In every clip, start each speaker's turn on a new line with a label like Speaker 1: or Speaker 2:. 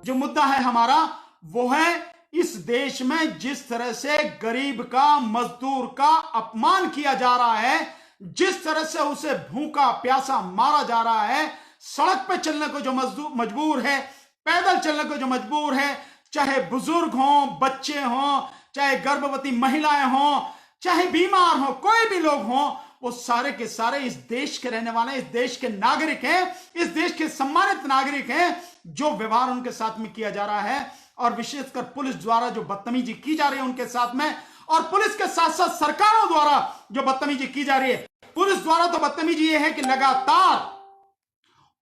Speaker 1: जो मुद्दा है हमारा वो है इस देश में जिस तरह से गरीब का, मजदूर का अपमान किया जा रहा है, जिस तरह से उसे भूखा प्यासा मारा जा रहा है, सड़क पे चलने को जो मजबूर है, पैदल चलने को जो मजबूर है, चाहे बुजुर्ग हों, बच्चे हों, चाहे गर्भवती महिलाएं हों, चाहे बीमार हों, कोई भी लोग हों, वो सारे के सारे इस देश के रहने वाले, इस देश के नागरिक हैं, इस देश के सम्मानित नागरिक हैं। जो व्यवहार उनके साथ में किया जा रहा है और विशेषकर पुलिस द्वारा जो बदतमीजी की जा रही है उनके साथ में, और पुलिस के साथ साथ सरकारों द्वारा जो बदतमीजी की जा रही है। पुलिस द्वारा तो बदतमीजी ये है कि लगातार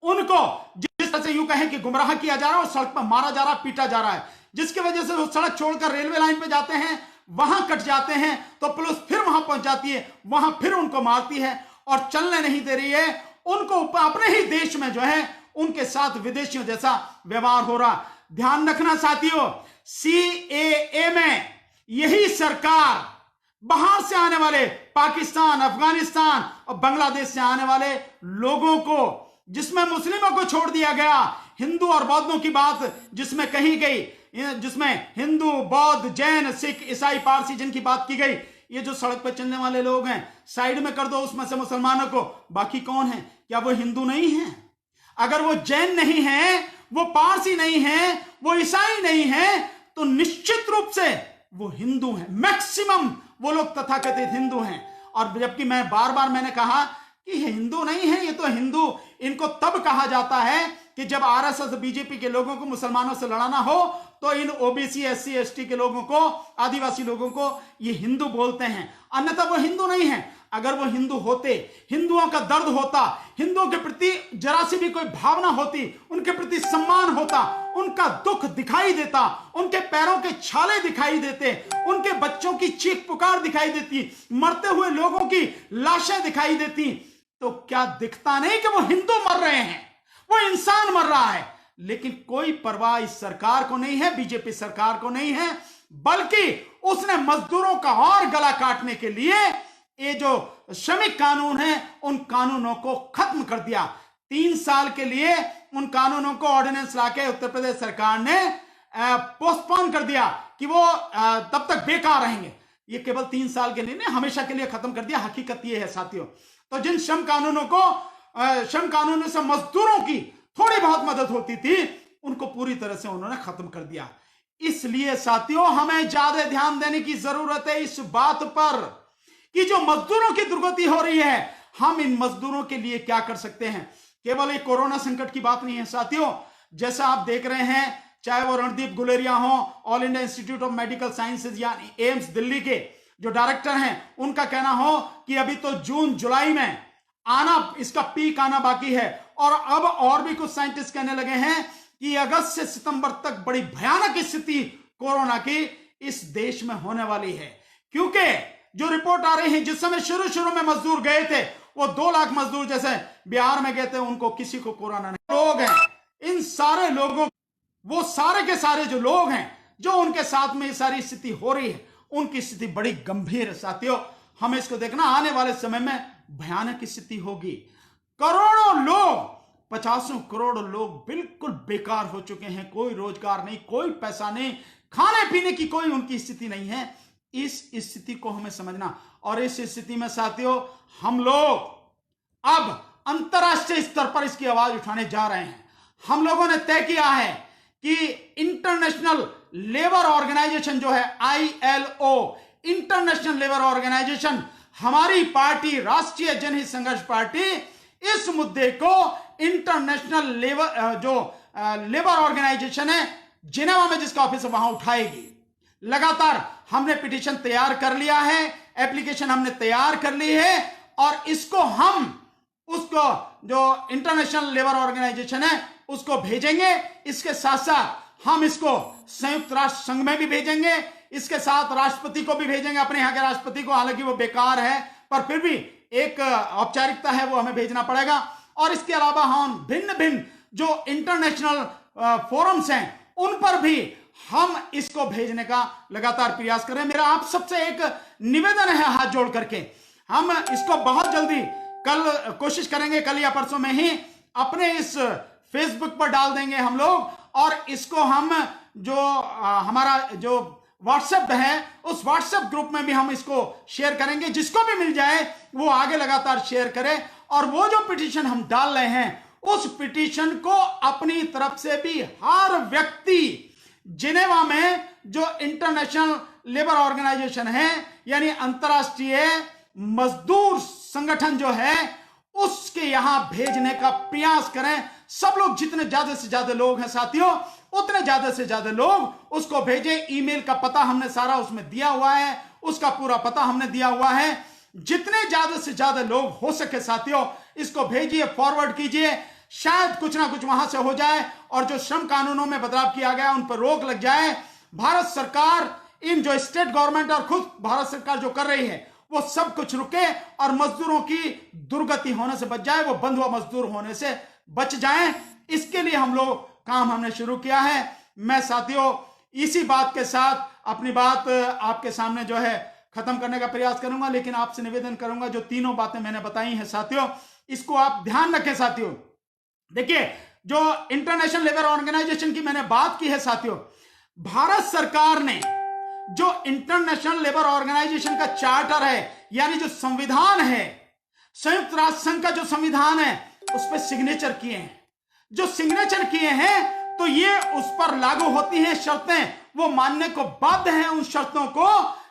Speaker 1: उनको जिस तरह से यूं कहें कि गुमराह किया जा रहा है और सड़क पर मारा जा रहा है, पीटा जा रहा है, जिसकी वजह से वो सड़क छोड़कर रेलवे लाइन पे जाते हैं, वहां कट जाते हैं तो पुलिस फिर वहां पहुंच जाती है, वहां फिर उनको मारती है और चलने नहीं दे रही है। उनको अपने ही देश में जो है उनके साथ विदेशियों जैसा व्यवहार हो रहा। ध्यान रखना साथियों, सीएए में यही सरकार बाहर से आने वाले पाकिस्तान, अफगानिस्तान और बांग्लादेश से आने वाले लोगों को, जिसमें मुस्लिमों को छोड़ दिया गया, हिंदू और बौद्धों की बात जिसमें कही गई, जिसमें हिंदू, बौद्ध, जैन, सिख, ईसाई, पारसी जिनकी बात की गई, ये जो सड़क पर चलने वाले लोग हैं साइड में कर दो उसमें से मुसलमानों को, बाकी कौन है? क्या वो हिंदू नहीं है? अगर वो जैन नहीं है, वो पारसी नहीं है, वो ईसाई नहीं है, तो निश्चित रूप से वो हिंदू हैं। मैक्सिमम वो लोग तथाकथित हिंदू हैं। और जबकि मैं बार बार मैंने कहा कि हिंदू नहीं है, ये तो हिंदू इनको तब कहा जाता है कि जब आरएसएस, बीजेपी के लोगों को मुसलमानों से लड़ाना हो तो इन ओबीसी, एससी, एसटी के लोगों को, आदिवासी लोगों को ये हिंदू बोलते हैं, अन्यथा वो हिंदू नहीं है। अगर वो हिंदू होते, हिंदुओं का दर्द होता, हिंदुओं के प्रति जरा सी भी कोई भावना होती, उनके प्रति सम्मान होता, उनका दुख दिखाई देता, उनके पैरों के छाले दिखाई देते, उनके बच्चों की चीख पुकार दिखाई देती, मरते हुए लोगों की लाशें दिखाई देती, तो क्या दिखता नहीं कि वो हिंदू मर रहे हैं, वो इंसान मर रहा है। लेकिन कोई परवाह इस सरकार को नहीं है, बीजेपी सरकार को नहीं है, बल्कि उसने मजदूरों का और गला काटने के लिए ये जो श्रमिक कानून है उन कानूनों को खत्म कर दिया। 3 साल के लिए उन कानूनों को ऑर्डिनेंस लाके उत्तर प्रदेश सरकार ने पोस्टपोन कर दिया कि वो तब तक बेकार रहेंगे। ये केवल 3 साल के लिए नहीं, हमेशा के लिए खत्म कर दिया। हकीकत ये है साथियों। तो जिन श्रम कानूनों से मजदूरों की थोड़ी बहुत मदद होती थी, उनको पूरी तरह से उन्होंने खत्म कर दिया। इसलिए साथियों, हमें ज्यादा ध्यान देने की जरूरत है इस बात पर कि जो मजदूरों की दुर्गति हो रही है, हम इन मजदूरों के लिए क्या कर सकते हैं। केवल एक कोरोना संकट की बात नहीं है साथियों। जैसा आप देख रहे हैं, चाहे वो रणदीप गुलेरिया हो, all India institute of medical sciences यानी एम्स दिल्ली के जो डायरेक्टर हैं, उनका कहना हो कि अभी तो जून जुलाई में आना, इसका पीक आना बाकी है। और अब और भी कुछ साइंटिस्ट कहने लगे हैं कि अगस्त से सितंबर तक बड़ी भयानक स्थिति कोरोना की इस देश में होने वाली है। क्योंकि जो रिपोर्ट आ रही है, जिस समय शुरू में मजदूर गए थे, वो 2 लाख मजदूर जैसे बिहार में गए थे, उनको किसी को कोरोना नहीं। लोग हैं, इन सारे लोगों, वो सारे के सारे जो लोग हैं, जो उनके साथ में ये सारी स्थिति हो रही है, उनकी स्थिति बड़ी गंभीर है साथियों। हमें इसको देखना, आने वाले समय में भयानक स्थिति होगी। करोड़ों लोग, 50 करोड़ लोग बिल्कुल बेकार हो चुके हैं। कोई रोजगार नहीं, कोई पैसा नहीं, खाने पीने की कोई उनकी स्थिति नहीं है। इस स्थिति को हमें समझना, और इस स्थिति में साथियों हम लोग अब अंतरराष्ट्रीय स्तर पर इसकी आवाज उठाने जा रहे हैं। हम लोगों ने तय किया है कि इंटरनेशनल लेबर ऑर्गेनाइजेशन जो है ILO, इंटरनेशनल लेबर ऑर्गेनाइजेशन, हमारी पार्टी राष्ट्रीय जनहित संघर्ष पार्टी इस मुद्दे को इंटरनेशनल लेबर ऑर्गेनाइजेशन है जिनेवा में, जिसका ऑफिस है, वहां उठाएगी। लगातार हमने पिटीशन तैयार कर लिया है, एप्लीकेशन हमने तैयार कर ली है, और इसको हम उसको जो इंटरनेशनल लेबर ऑर्गेनाइजेशन है उसको भेजेंगे। इसके साथ साथ हम इसको संयुक्त राष्ट्र संघ में भी भेजेंगे, इसके साथ राष्ट्रपति को भी भेजेंगे, अपने यहाँ के राष्ट्रपति को, हालांकि वो बेकार है पर फिर भी एक औपचारिकता है, वो हमें भेजना पड़ेगा। और इसके अलावा हम भिन्न भिन्न जो इंटरनेशनल फोरम्स हैं उन पर भी हम इसको भेजने का लगातार प्रयास कर रहे हैं। मेरा आप सबसे एक निवेदन है, हाथ जोड़ करके हम इसको बहुत जल्दी कल कोशिश करेंगे, कल या परसों में ही अपने इस फेसबुक पर डाल देंगे हम लोग, और इसको हम जो हमारा जो व्हाट्सएप है उस व्हाट्सएप ग्रुप में भी हम इसको शेयर करेंगे। जिसको भी मिल जाए वो आगे लगातार शेयर करे, और वो जो पिटीशन हम डाल रहे हैं उस पिटीशन को अपनी तरफ से भी हर व्यक्ति, जिनेवा में जो इंटरनेशनल लेबर ऑर्गेनाइजेशन है यानी अंतरराष्ट्रीय मजदूर संगठन जो है, उसके यहां भेजने का प्रयास करें। सब लोग, जितने ज्यादा से ज्यादा लोग हैं साथियों, उतने ज्यादा से ज्यादा लोग उसको भेजें। ईमेल का पता हमने सारा उसमें दिया हुआ है, उसका पूरा पता हमने दिया हुआ है। जितने ज्यादा से ज्यादा लोग हो सके साथियों इसको भेजिए, फॉरवर्ड कीजिए। शायद कुछ ना कुछ वहां से हो जाए और जो श्रम कानूनों में बदलाव किया गया उन पर रोक लग जाए। भारत सरकार, इन जो स्टेट गवर्नमेंट और खुद भारत सरकार जो कर रही है वो सब कुछ रुके और मजदूरों की दुर्गति होने से बच जाए, वो बंधुआ मजदूर होने से बच जाएं। इसके लिए हम लोग काम हमने शुरू किया है। मैं साथियों इसी बात के साथ अपनी बात आपके सामने जो है खत्म करने का प्रयास करूंगा, लेकिन आपसे निवेदन करूंगा जो तीनों बातें मैंने बताई हैं साथियों, इसको आप ध्यान रखें साथियों। देखिए, जो इंटरनेशनल लेबर ऑर्गेनाइजेशन की मैंने बात की है साथियों, भारत सरकार ने जो इंटरनेशनल लेबर ऑर्गेनाइजेशन का चार्टर है यानी जो संविधान है, संयुक्त राष्ट्र संघ का जो संविधान है, उस पर सिग्नेचर किए हैं। जो सिग्नेचर किए हैं तो ये उस पर लागू होती हैं शर्तें, वो मानने को बाध्य हैं उन शर्तों को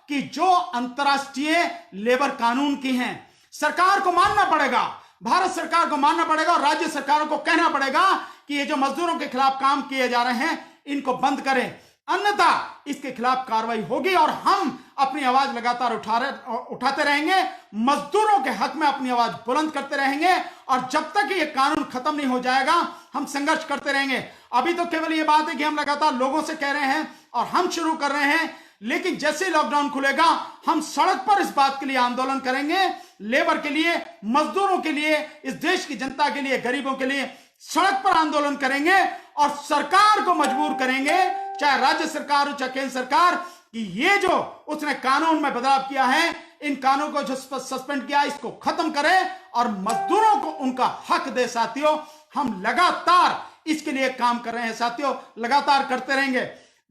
Speaker 1: कि जो अंतरराष्ट्रीय लेबर कानून की हैं। सरकार को मानना पड़ेगा, भारत सरकार को मानना पड़ेगा और राज्य सरकारों को कहना पड़ेगा कि ये जो मजदूरों के खिलाफ काम किए जा रहे हैं इनको बंद करें, अन्यथा इसके खिलाफ कार्रवाई होगी और हम अपनी आवाज लगातार उठाते रहेंगे, मजदूरों के हक में अपनी आवाज बुलंद करते रहेंगे और जब तक ये कानून खत्म नहीं हो जाएगा हम संघर्ष करते रहेंगे। अभी तो केवल ये बात है कि हम लगातार लोगों से कह रहे हैं और हम शुरू कर रहे हैं, लेकिन जैसे ही लॉकडाउन खुलेगा हम सड़क पर इस बात के लिए आंदोलन करेंगे, लेबर के लिए, मजदूरों के लिए, इस देश की जनता के लिए, गरीबों के लिए सड़क पर आंदोलन करेंगे और सरकार को मजबूर करेंगे, चाहे राज्य सरकार हो चाहे केंद्र सरकार, कि ये जो उसने कानून में बदलाव किया है, इन कानून को जो सस्पेंड किया इसको खत्म करे और मजदूरों को उनका हक दे। साथियों हम लगातार इसके लिए काम कर रहे हैं साथियों, लगातार करते रहेंगे।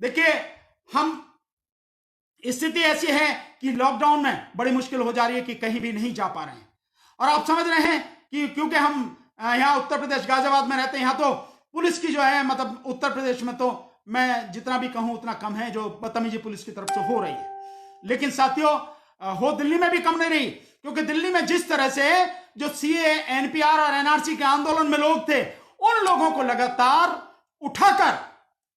Speaker 1: देखिए, हम स्थिति ऐसी है कि लॉकडाउन में बड़ी मुश्किल हो जा रही है कि कहीं भी नहीं जा पा रहे हैं और आप समझ रहे हैं कि क्योंकि हम यहाँ उत्तर प्रदेश गाजियाबाद में रहते हैं, यहाँ तो पुलिस की जो है, मतलब उत्तर प्रदेश में तो मैं जितना भी कहूं उतना कम है जो बदतमीजी पुलिस की तरफ से हो रही है, लेकिन साथियों हो दिल्ली में भी कम नहीं रही, क्योंकि दिल्ली में जिस तरह से जो सीए, एनपीआर और एनआरसी के आंदोलन में लोग थे, उन लोगों को लगातार उठाकर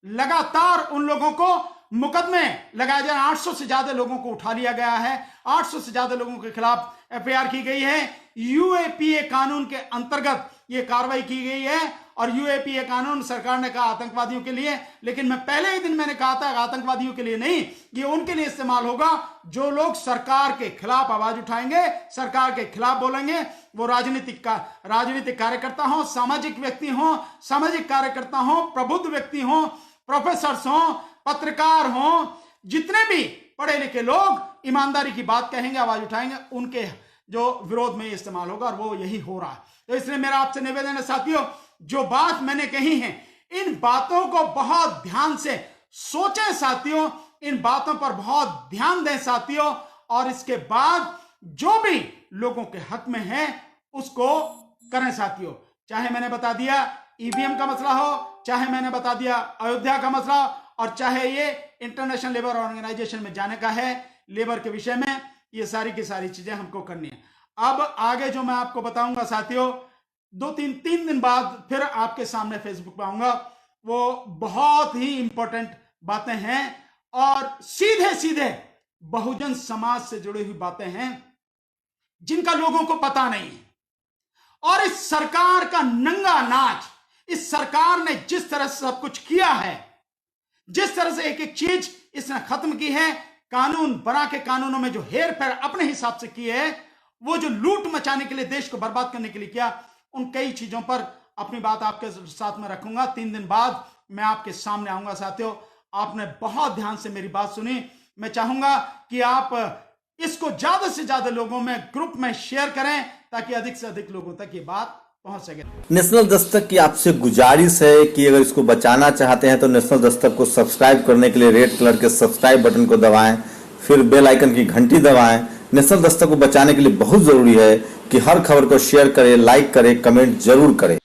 Speaker 1: लगातार उन लोगों को मुकदमे लगाए जा रहे हैं। 800 से ज्यादा लोगों को उठा लिया गया है, 800 से ज्यादा लोगों के खिलाफ एफआईआर की गई है। यूएपीए कानून के अंतर्गत ये कार्रवाई की गई है और यूएपीए कानून सरकार ने कहा आतंकवादियों के लिए, लेकिन मैं पहले ही दिन मैंने कहा था आतंकवादियों के लिए नहीं, ये उनके लिए इस्तेमाल होगा जो लोग सरकार के खिलाफ आवाज उठाएंगे, सरकार के खिलाफ बोलेंगे। वो राजनीतिक कार्यकर्ता हो, सामाजिक व्यक्ति हो, सामाजिक कार्यकर्ता हो, प्रबुद्ध व्यक्ति हो, प्रोफेसर्स हो, पत्रकार हो, जितने भी पढ़े लिखे लोग ईमानदारी की बात कहेंगे, आवाज उठाएंगे, उनके जो विरोध में इस्तेमाल होगा और वो यही हो रहा है। तो इसलिए मेरा आपसे निवेदन है साथियों, जो बात मैंने कही है इन बातों को बहुत ध्यान से सोचें साथियों, इन बातों पर बहुत ध्यान दें साथियों, और इसके बाद जो भी लोगों के हक में है उसको करें साथियों। चाहे मैंने बता दिया ईवीएम का मसला हो, चाहे मैंने बता दिया अयोध्या का मसला, और चाहे ये इंटरनेशनल लेबर ऑर्गेनाइजेशन में जाने का है लेबर के विषय में, ये सारी की सारी चीजें हमको करनी है। अब आगे जो मैं आपको बताऊंगा साथियों, 3 दिन बाद फिर आपके सामने फेसबुक पे आऊंगा, वो बहुत ही इंपॉर्टेंट बातें हैं और सीधे सीधे बहुजन समाज से जुड़ी हुई बातें हैं जिनका लोगों को पता नहीं है। और इस सरकार का नंगा नाच, इस सरकार ने जिस तरह से सब कुछ किया है, जिस तरह से एक एक चीज इसने खत्म की है, कानून बना के कानूनों में जो हेर फेर अपने हिसाब से किए है, वो जो लूट मचाने के लिए, देश को बर्बाद करने के लिए किया, उन कई चीजों पर अपनी बात आपके साथ में रखूंगा। 3 दिन बाद मैं आपके सामने आऊंगा साथियों। आपने बहुत ध्यान से मेरी बात सुनी, मैं चाहूंगा कि आप इसको ज्यादा से ज्यादा लोगों में, ग्रुप में शेयर करें ताकि अधिक से अधिक लोगों तक ये बात पहुंच सके।
Speaker 2: नेशनल दस्तक की आपसे गुजारिश है कि अगर इसको बचाना चाहते हैं तो नेशनल दस्तक को सब्सक्राइब करने के लिए रेड कलर के सब्सक्राइब बटन को दबाएं, फिर बेल आइकन की घंटी दबाएं। नेशनल दस्तक को बचाने के लिए बहुत जरूरी है कि हर खबर को शेयर करें, लाइक करें, कमेंट जरूर करें।